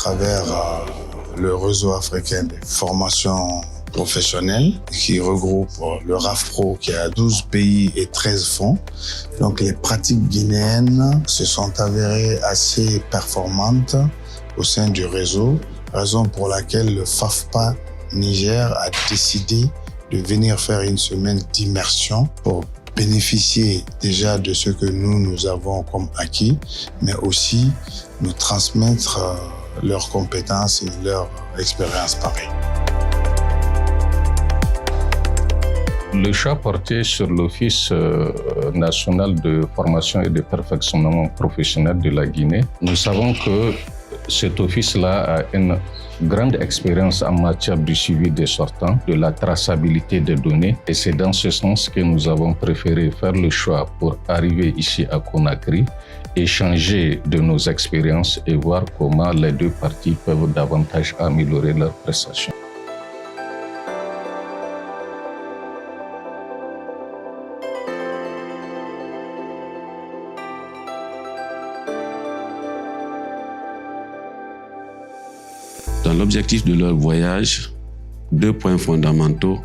travers le réseau africain des formations professionnelles qui regroupe le RAFPRO qui a 12 pays et 13 fonds. Donc les pratiques guinéennes se sont avérées assez performantes au sein du réseau, raison pour laquelle le FAFPA Niger a décidé de venir faire une semaine d'immersion pour bénéficier déjà de ce que nous avons comme acquis, mais aussi nous transmettre leurs compétences et leur expérience pareille. Le choix porté sur l'Office national de formation et de perfectionnement professionnel de la Guinée, nous savons que cet office-là a une grande expérience en matière du suivi des sortants, de la traçabilité des données. Et c'est dans ce sens que nous avons préféré faire le choix pour arriver ici à Conakry, échanger de nos expériences et voir comment les deux parties peuvent davantage améliorer leurs prestations. Dans l'objectif de leur voyage, 2 points fondamentaux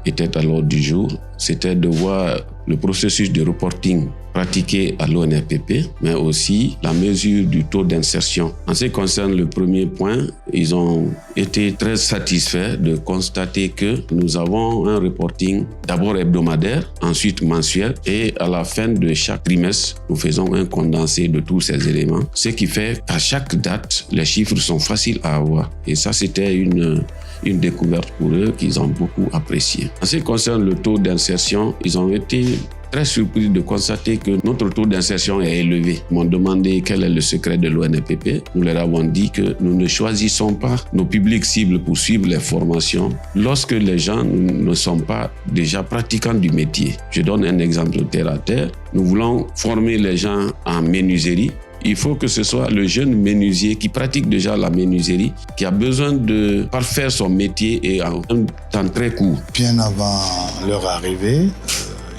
étaient à l'ordre du jour. C'était de voir le processus de reporting pratiqué à l'ONFPP, mais aussi la mesure du taux d'insertion. En ce qui concerne le premier point, ils ont été très satisfaits de constater que nous avons un reporting d'abord hebdomadaire, ensuite mensuel, et à la fin de chaque trimestre, nous faisons un condensé de tous ces éléments, ce qui fait qu'à chaque date, les chiffres sont faciles à avoir. Et ça, c'était une découverte pour eux qu'ils ont beaucoup apprécié. En ce qui concerne le taux d'insertion, ils ont été très surpris de constater que notre taux d'insertion est élevé. Ils m'ont demandé quel est le secret de l'ONFPP. Nous leur avons dit que nous ne choisissons pas nos publics cibles pour suivre les formations lorsque les gens ne sont pas déjà pratiquants du métier. Je donne un exemple terre à terre. Nous voulons former les gens en menuiserie. Il faut que ce soit le jeune menuisier qui pratique déjà la menuiserie, qui a besoin de parfaire son métier et en un temps très court. Bien avant leur arrivée,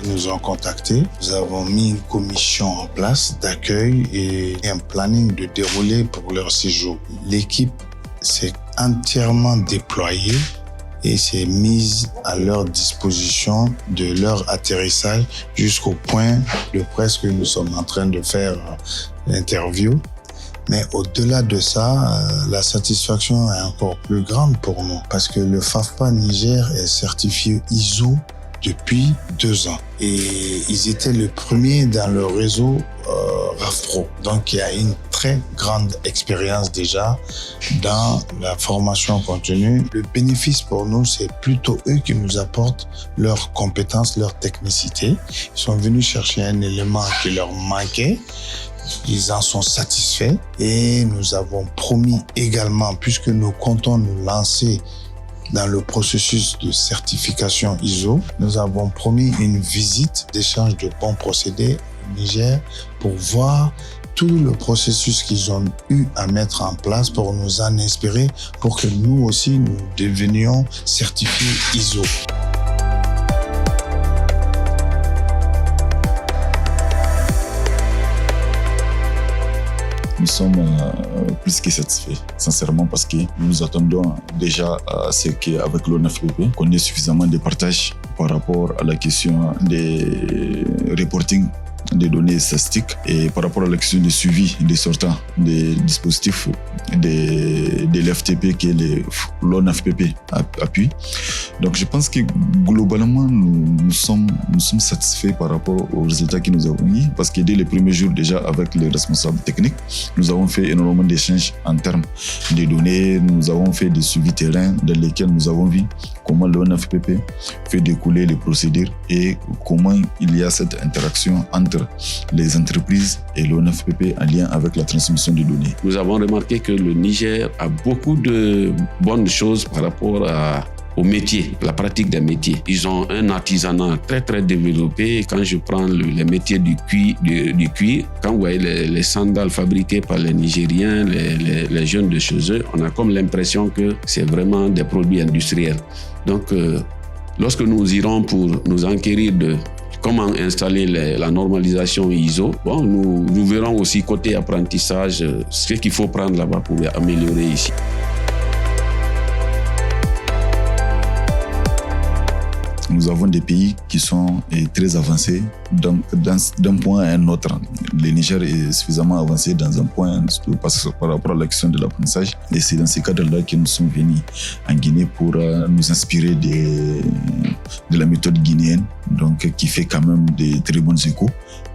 ils nous ont contactés. Nous avons mis une commission en place d'accueil et un planning de déroulé pour leur séjour. L'équipe s'est entièrement déployée et s'est mise à leur disposition de leur atterrissage jusqu'au point de presse que nous sommes en train de faire l'interview. Mais au-delà de ça, la satisfaction est encore plus grande pour nous parce que le FAFPA Niger est certifié ISO depuis 2 ans. Et ils étaient le premier dans le réseau RAFPRO. Donc, il y a une très grande expérience déjà dans la formation continue. Le bénéfice pour nous, c'est plutôt eux qui nous apportent leurs compétences, leur technicité. Ils sont venus chercher un élément qui leur manquait. Ils en sont satisfaits. Et nous avons promis également, puisque nous comptons nous lancer dans le processus de certification ISO, nous avons promis une visite d'échange de bons procédés au Niger pour voir tout le processus qu'ils ont eu à mettre en place pour nous en inspirer, pour que nous aussi nous devenions certifiés ISO. Nous sommes plus que satisfaits, sincèrement, parce que nous attendons déjà à ce qu'avec l'ONFPP, qu'on ait suffisamment de partage par rapport à la question des reporting des données statistiques et par rapport à la question du suivi des sortants des dispositifs de l'FTP que l'ONFPP appuie. Donc je pense que globalement nous sommes satisfaits par rapport aux résultats que nous avons eu, parce que dès les premiers jours déjà avec les responsables techniques, nous avons fait énormément d'échanges en termes de données, nous avons fait des suivis terrain dans lesquels nous avons vu comment l'ONFPP fait découler les procédures et comment il y a cette interaction entre les entreprises et l'ONFPP en lien avec la transmission des données. Nous avons remarqué que le Niger a beaucoup de bonnes choses par rapport au métier, la pratique des métiers. Ils ont un artisanat très très développé. Quand je prends les métiers du cuir, quand vous voyez les sandales fabriquées par les Nigériens, les jeunes de chez eux, on a comme l'impression que c'est vraiment des produits industriels. Donc, lorsque nous irons pour nous enquérir de comment installer la normalisation ISO. Bon, nous verrons aussi côté apprentissage ce qu'il faut prendre là-bas pour améliorer ici. Nous avons des pays qui sont très avancés d'un point à un autre. Le Niger est suffisamment avancé dans un point par rapport à la question de l'apprentissage. Et c'est dans ces cadres-là que nous sommes venus en Guinée pour nous inspirer de la méthode guinéenne, donc, qui fait quand même de très bons échos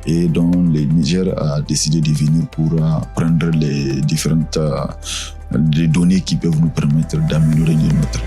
et dont le Niger a décidé de venir pour prendre les différentes les données qui peuvent nous permettre d'améliorer les nôtres.